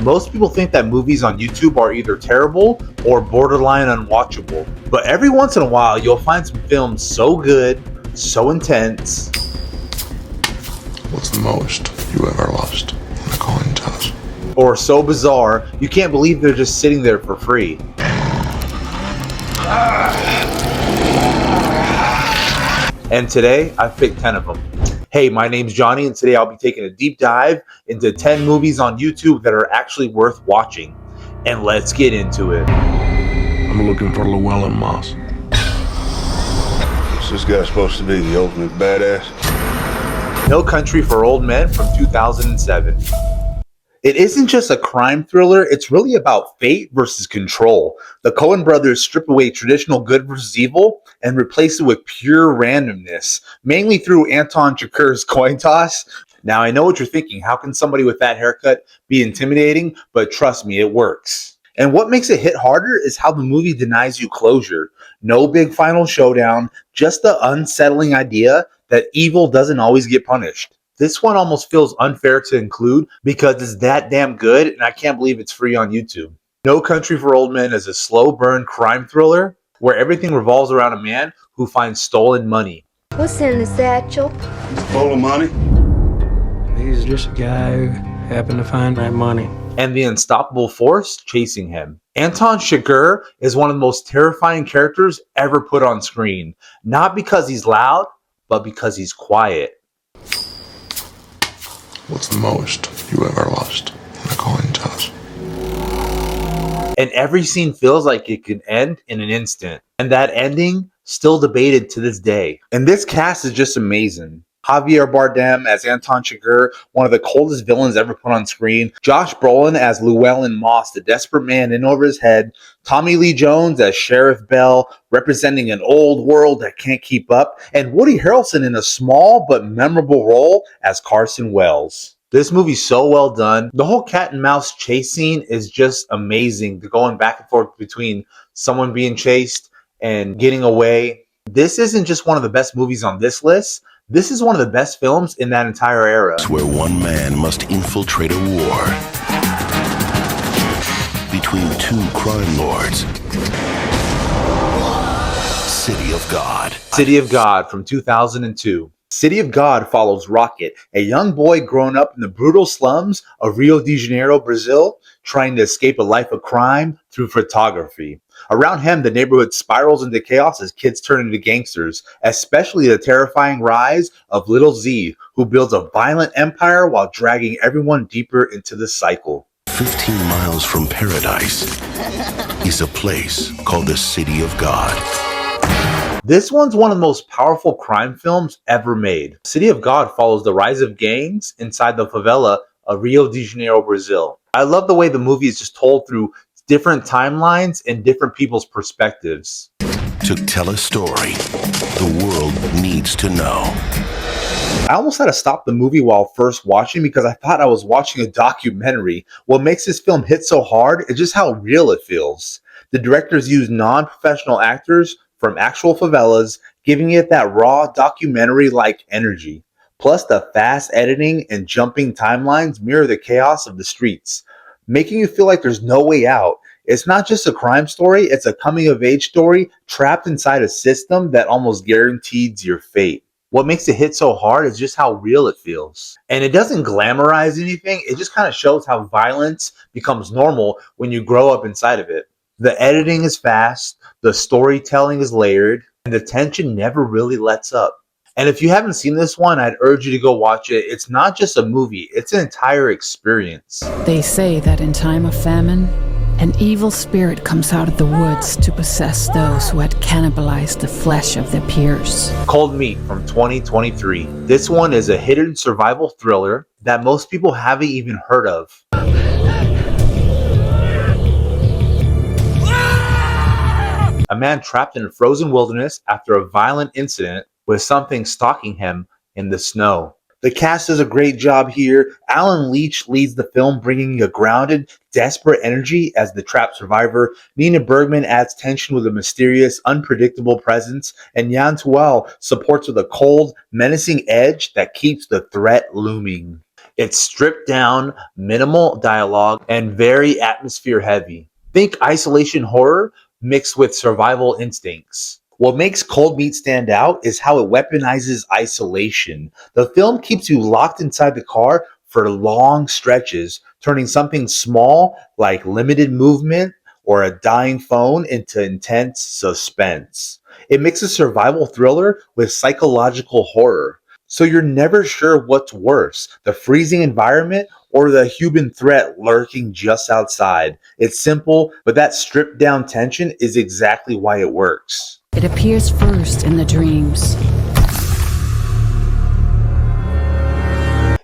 Most people think that movies on YouTube are either terrible or borderline unwatchable. But every once in a while, you'll find some films so good, so intense. What's the most you ever lost in a coin toss? Or so bizarre, you can't believe they're just sitting there for free. And today, I've picked 10 of them. Hey, my name's Johnny, and today I'll be taking a deep dive into 10 movies on YouTube that are actually worth watching. And let's get into it. I'm looking for Llewellyn Moss. Is this guy supposed to be the ultimate badass? No Country for Old Men from 2007. It isn't just a crime thriller, it's really about fate versus control. The Coen brothers strip away traditional good versus evil and replace it with pure randomness, mainly through Anton Chigurh's coin toss. Now, I know what you're thinking, how can somebody with that haircut be intimidating? But trust me, it works. And what makes it hit harder is how the movie denies you closure. No big final showdown, just the unsettling idea that evil doesn't always get punished. This one almost feels unfair to include because it's that damn good, and I can't believe it's free on YouTube. No Country for Old Men is a slow burn crime thriller where everything revolves around a man who finds stolen money. What's in the satchel? Full of money? He's just a guy who happened to find that money. And the unstoppable force chasing him. Anton Chigurh is one of the most terrifying characters ever put on screen. Not because he's loud, but because he's quiet. What's the most you ever lost in a coin toss? And every scene feels like it could end in an instant. And that ending still debated to this day. And this cast is just amazing. Javier Bardem as Anton Chigurh, one of the coldest villains ever put on screen. Josh Brolin as Llewellyn Moss, the desperate man in over his head. Tommy Lee Jones as Sheriff Bell, representing an old world that can't keep up. And Woody Harrelson in a small but memorable role as Carson Wells. This movie's so well done. The whole cat and mouse chase scene is just amazing. Going back and forth between someone being chased and getting away. This isn't just one of the best movies on this list. This is one of the best films in that entire era. Where one man must infiltrate a war between two crime lords. City of God. City of God from 2002. City of God follows Rocket, a young boy grown up in the brutal slums of Rio de Janeiro, Brazil, trying to escape a life of crime through photography. Around him, the neighborhood spirals into chaos as kids turn into gangsters, especially the terrifying rise of Little Z, who builds a violent empire while dragging everyone deeper into the cycle. 15 miles from paradise is a place called the City of God. This one's one of the most powerful crime films ever made. City of God follows the rise of gangs inside the favela of Rio de Janeiro, Brazil. I love the way the movie is just told through different timelines and different people's perspectives. To tell a story the world needs to know. I almost had to stop the movie while first watching because I thought I was watching a documentary. What makes this film hit so hard is just how real it feels. The directors use non-professional actors from actual favelas, giving it that raw documentary-like energy. Plus, the fast editing and jumping timelines mirror the chaos of the streets, making you feel like there's no way out. It's not just a crime story, it's a coming-of-age story trapped inside a system that almost guarantees your fate. What makes it hit so hard is just how real it feels. And it doesn't glamorize anything, it just kind of shows how violence becomes normal when you grow up inside of it. The editing is fast, the storytelling is layered, and the tension never really lets up. And if you haven't seen this one, I'd urge you to go watch it. It's not just a movie, it's an entire experience. They say that in time of famine, an evil spirit comes out of the woods to possess those who had cannibalized the flesh of their peers. Cold Meat from 2023. This one is a hidden survival thriller that most people haven't even heard of. A man trapped in a frozen wilderness after a violent incident with something stalking him in the snow. The cast does a great job here. Alan Leach leads the film, bringing a grounded, desperate energy as the trapped survivor. Nina Bergman adds tension with a mysterious, unpredictable presence. And Jan Tuel supports with a cold, menacing edge that keeps the threat looming. It's stripped down, minimal dialogue, and very atmosphere heavy. Think isolation horror mixed with survival instincts. What makes Cold Meat stand out is how it weaponizes isolation. The film keeps you locked inside the car for long stretches, turning something small like limited movement or a dying phone into intense suspense. It mixes survival thriller with psychological horror. So you're never sure what's worse, the freezing environment or the human threat lurking just outside. It's simple, but that stripped down tension is exactly why it works. It appears first in the dreams.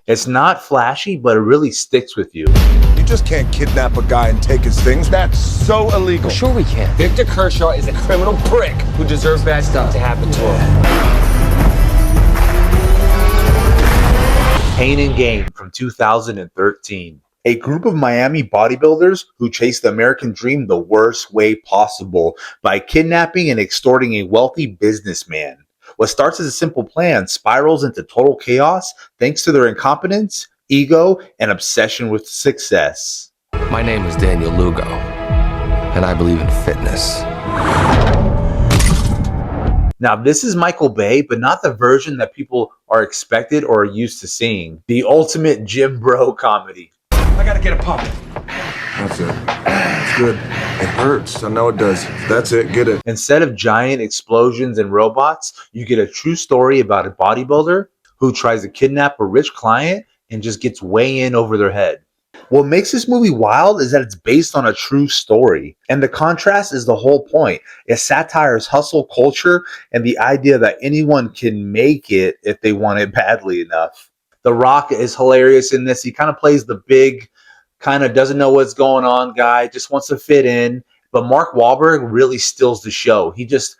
It's not flashy, but it really sticks with you. You just can't kidnap a guy and take his things. That's so illegal. Sure we can. Victor Kershaw is a criminal prick who deserves bad stuff to happen to him. Pain and Gain from 2013. A group of Miami bodybuilders who chase the American dream the worst way possible by kidnapping and extorting a wealthy businessman. What starts as a simple plan spirals into total chaos thanks to their incompetence, ego, and obsession with success. My name is Daniel Lugo, and I believe in fitness. Now, this is Michael Bay, but not the version that people are expected or are used to seeing. The ultimate gym bro comedy. I gotta get a pump. That's it. It's good. It hurts. I know it does. That's it. Get it. Instead of giant explosions and robots, you get a true story about a bodybuilder who tries to kidnap a rich client and just gets way in over their head. What makes this movie wild is that it's based on a true story, and the contrast is the whole point. It satires hustle culture and the idea that anyone can make it if they want it badly enough. The Rock is hilarious in this. He kind of plays the big, kind of doesn't know what's going on guy, just wants to fit in. But Mark Wahlberg really steals the show. He just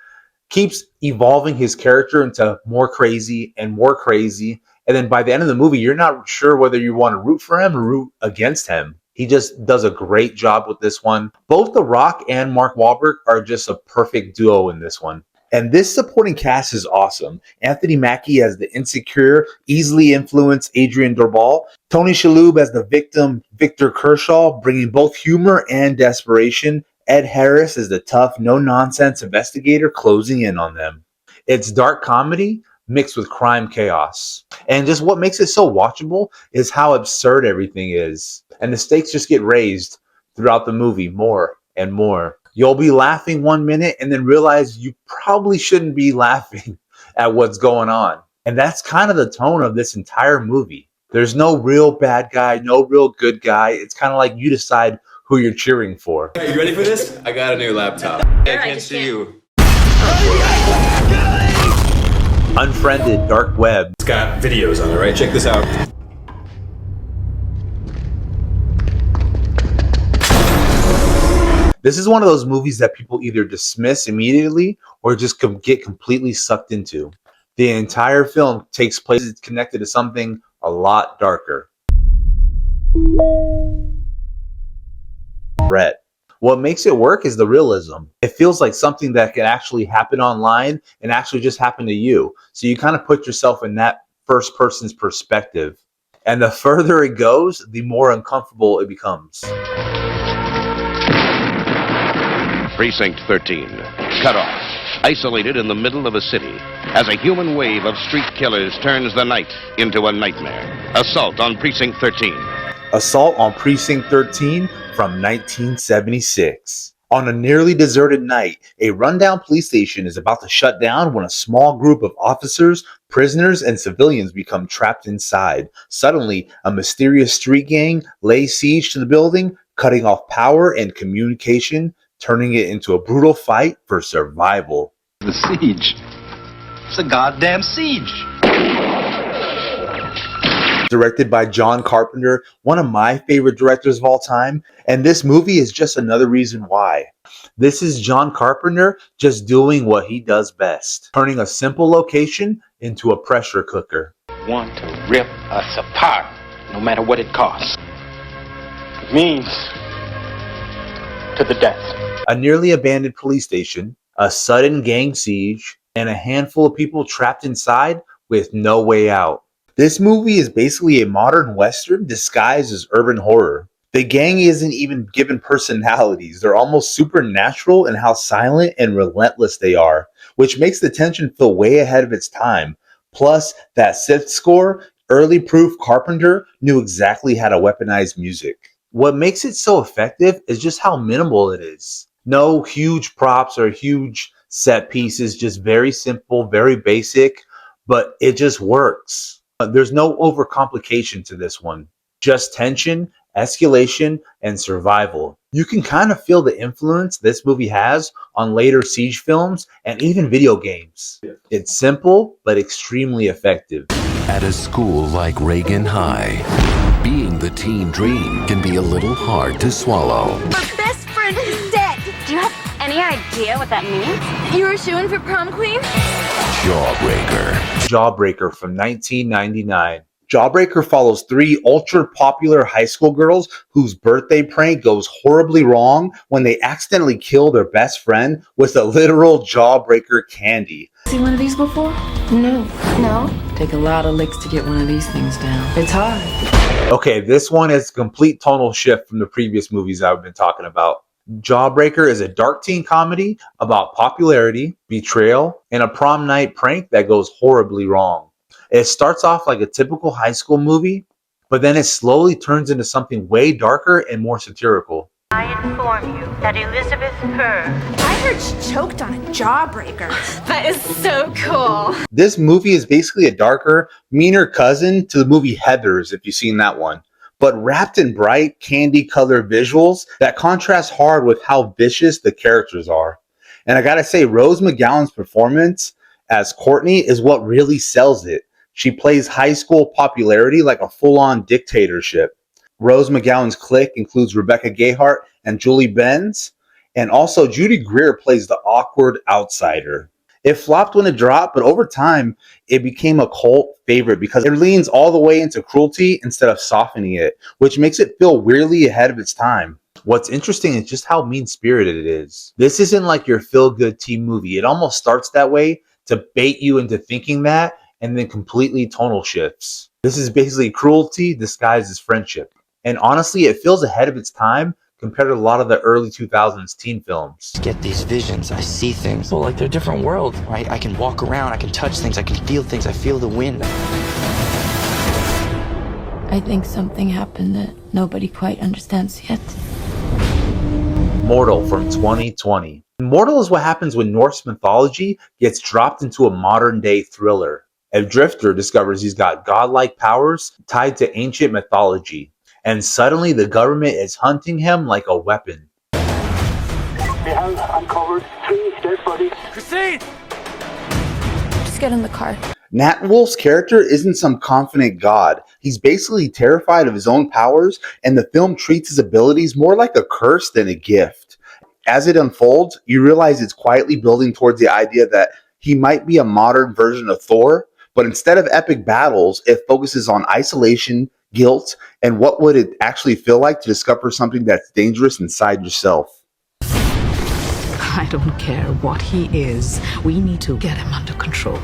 keeps evolving his character into more crazy and more crazy. And then by the end of the movie, you're not sure whether you want to root for him or root against him. He just does a great job with this one. Both The Rock and Mark Wahlberg are just a perfect duo in this one. And this supporting cast is awesome. Anthony Mackie as the insecure, easily influenced Adrian Dorbal. Tony Shalhoub as the victim, Victor Kershaw, bringing both humor and desperation. Ed Harris as the tough, no-nonsense investigator closing in on them. It's dark comedy mixed with crime chaos. And just what makes it so watchable is how absurd everything is. And the stakes just get raised throughout the movie more and more. You'll be laughing 1 minute and then realize you probably shouldn't be laughing at what's going on. And that's kind of the tone of this entire movie. There's no real bad guy, no real good guy. It's kind of like you decide who you're cheering for. Hey, you ready for this? I got a new laptop. I can't see you. Unfriended, Dark Web. It's got videos on it, right? Check this out. This is one of those movies that people either dismiss immediately or just get completely sucked into. The entire film takes place connected to something a lot darker. Brett. What makes it work is the realism. It feels like something that can actually happen online and actually just happen to you. So you kind of put yourself in that first person's perspective. And the further it goes, the more uncomfortable it becomes. Precinct 13, cut off, isolated in the middle of a city, as a human wave of street killers turns the night into a nightmare. Assault on Precinct 13. Assault on Precinct 13 from 1976. On a nearly deserted night, a rundown police station is about to shut down when a small group of officers, prisoners, and civilians become trapped inside. Suddenly, a mysterious street gang lays siege to the building, cutting off power and communication, turning it into a brutal fight for survival. The siege. It's a goddamn siege. Directed by John Carpenter, one of my favorite directors of all time, and this movie is just another reason why. This is John Carpenter just doing what he does best, turning a simple location into a pressure cooker. Want to rip us apart, no matter what it costs. It means to the death. A nearly abandoned police station, a sudden gang siege, and a handful of people trapped inside with no way out. This movie is basically a modern Western disguised as urban horror. The gang isn't even given personalities. They're almost supernatural in how silent and relentless they are, which makes the tension feel way ahead of its time. Plus, that synth score, early proof Carpenter knew exactly how to weaponize music. What makes it so effective is just how minimal it is. No huge props or huge set pieces, just very simple, very basic, but it just works. There's no overcomplication to this one. Just tension, escalation, and survival. You can kind of feel the influence this movie has on later siege films and even video games. It's simple, but extremely effective. At a school like Reagan High, being the teen dream can be a little hard to swallow. My best friend is dead. Do you have any idea what that means? You were shooing for prom queen? Jawbreaker from 1999. Jawbreaker follows three ultra-popular high school girls whose birthday prank goes horribly wrong when they accidentally kill their best friend with a literal Jawbreaker candy. See one of these before? No. Take a lot of licks to get one of these things down. It's hard. Okay, this one is a complete tonal shift from the previous movies I've been talking about. Jawbreaker is a dark teen comedy about popularity, betrayal, and a prom night prank that goes horribly wrong. It starts off like a typical high school movie, but then it slowly turns into something way darker and more satirical. I inform you that Elizabeth Purr. I heard she choked on a jawbreaker. That is so cool. This movie is basically a darker, meaner cousin to the movie Heathers, if you've seen that one, but wrapped in bright, candy-colored visuals that contrast hard with how vicious the characters are. And I gotta say, Rose McGowan's performance as Courtney is what really sells it. She plays high school popularity like a full-on dictatorship. Rose McGowan's clique includes Rebecca Gayheart and Julie Benz, and also Judy Greer plays the awkward outsider. It flopped when it dropped, but over time, it became a cult favorite because it leans all the way into cruelty instead of softening it, which makes it feel weirdly ahead of its time. What's interesting is just how mean-spirited it is. This isn't like your feel-good teen movie. It almost starts that way to bait you into thinking that, and then completely tonal shifts. This is basically cruelty disguised as friendship. And honestly, it feels ahead of its time compared to a lot of the early 2000s teen films. Get these visions, I see things, well, like they're different worlds, right? I can walk around, I can touch things, I can feel things, I feel the wind. I think something happened that nobody quite understands yet. Mortal from 2020. Mortal is what happens when Norse mythology gets dropped into a modern-day thriller. A drifter discovers he's got godlike powers tied to ancient mythology, and suddenly the government is hunting him like a weapon. We have uncovered 3 dead bodies. Christine! Just get in the car. Nat Wolff's character isn't some confident god. He's basically terrified of his own powers, and the film treats his abilities more like a curse than a gift. As it unfolds, you realize it's quietly building towards the idea that he might be a modern version of Thor, but instead of epic battles, it focuses on isolation, guilt, and what would it actually feel like to discover something that's dangerous inside yourself. I don't care what he is. We need to get him under control.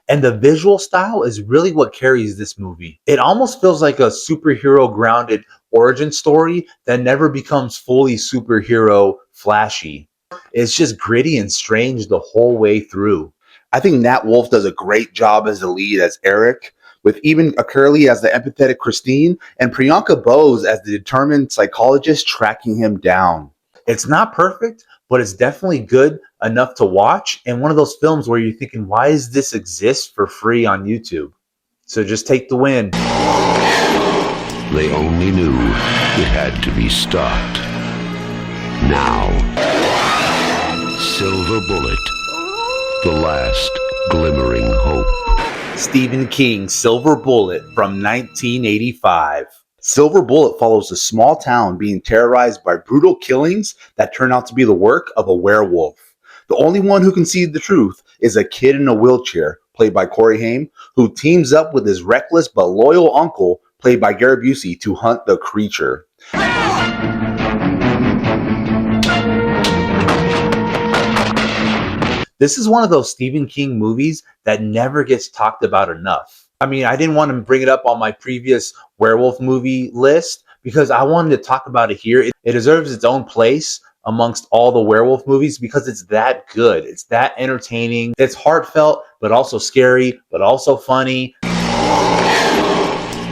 And the visual style is really what carries this movie. It almost feels like a superhero grounded origin story that never becomes fully superhero flashy. It's just gritty and strange the whole way through. I think Nat Wolff does a great job as the lead as Eric, with even Curly as the empathetic Christine, and Priyanka Bose as the determined psychologist tracking him down. It's not perfect, but it's definitely good enough to watch, and one of those films where you're thinking, why does this exist for free on YouTube? So just take the win. They only knew it had to be stopped. Now, Silver Bullet, the last glimmering hope. Stephen King's Silver Bullet from 1985. Silver Bullet follows a small town being terrorized by brutal killings that turn out to be the work of a werewolf. The only one who can see the truth is a kid in a wheelchair, played by Corey Haim, who teams up with his reckless but loyal uncle, played by Gary Busey, to hunt the creature. This is one of those Stephen King movies that never gets talked about enough. I mean, I didn't want to bring it up on my previous werewolf movie list because I wanted to talk about it here. It deserves its own place amongst all the werewolf movies because it's that good. It's that entertaining. It's heartfelt, but also scary, but also funny.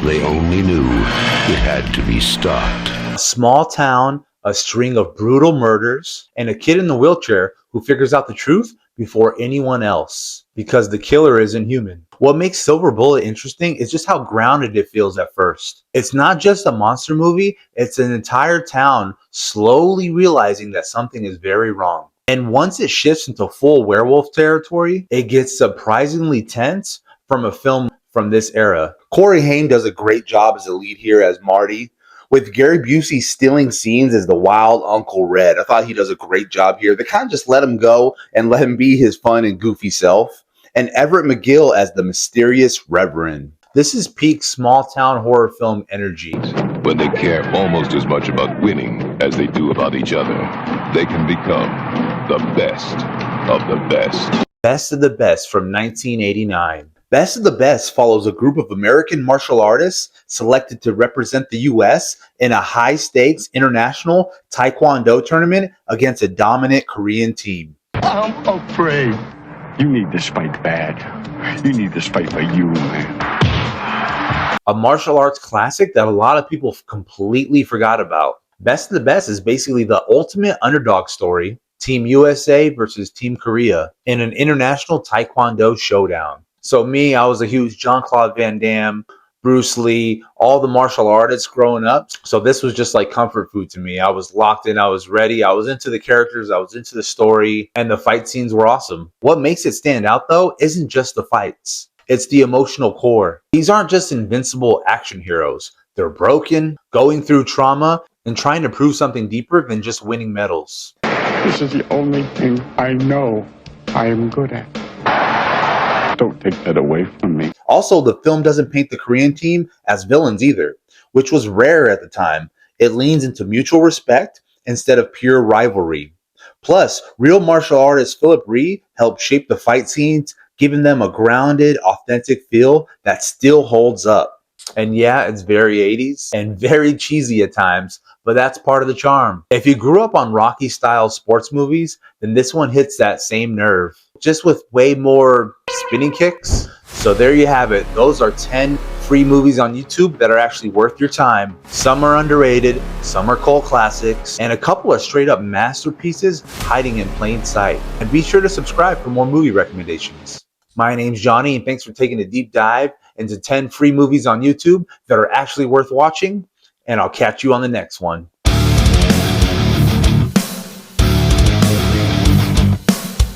They only knew it had to be stopped. A small town, a string of brutal murders, and a kid in the wheelchair who figures out the truth before anyone else because the killer isn't human. What makes Silver Bullet interesting is just how grounded it feels at first. It's not just a monster movie, it's an entire town slowly realizing that something is very wrong. And once it shifts into full werewolf territory, it gets surprisingly tense from a film from this era. Corey Haim does a great job as a lead here as Marty, with Gary Busey stealing scenes as the wild Uncle Red. I thought he does a great job here. They kind of just let him go and let him be his fun and goofy self. And Everett McGill as the mysterious Reverend. This is peak small town horror film energy. When they care almost as much about winning as they do about each other, they can become the best of the best. Best of the Best from 1989. Best of the Best follows a group of American martial artists selected to represent the U.S. in a high-stakes international Taekwondo tournament against a dominant Korean team. I'm afraid. You need this fight bad. You need this fight for you, man. A martial arts classic that a lot of people completely forgot about. Best of the Best is basically the ultimate underdog story, Team USA versus Team Korea, in an international Taekwondo showdown. So me, I was a huge Jean-Claude Van Damme, Bruce Lee, all the martial artists growing up. So this was just like comfort food to me. I was locked in, I was ready, I was into the characters, I was into the story, and the fight scenes were awesome. What makes it stand out though isn't just the fights. It's the emotional core. These aren't just invincible action heroes. They're broken, going through trauma, and trying to prove something deeper than just winning medals. This is the only thing I know I am good at. Don't take that away from me. Also, the film doesn't paint the Korean team as villains either, which was rare at the time. It leans into mutual respect instead of pure rivalry. Plus, real martial artist Philip Ree helped shape the fight scenes, giving them a grounded, authentic feel that still holds up. And yeah, it's very 80s and very cheesy at times, but that's part of the charm. If you grew up on Rocky-style sports movies, then this one hits that same nerve, just with way more spinning kicks. So there you have it. Those are 10 free movies on YouTube that are actually worth your time. Some are underrated, some are cult classics, and a couple are straight up masterpieces hiding in plain sight. And be sure to subscribe for more movie recommendations. My name's Johnny, and thanks for taking a deep dive into 10 free movies on YouTube that are actually worth watching, and I'll catch you on the next one.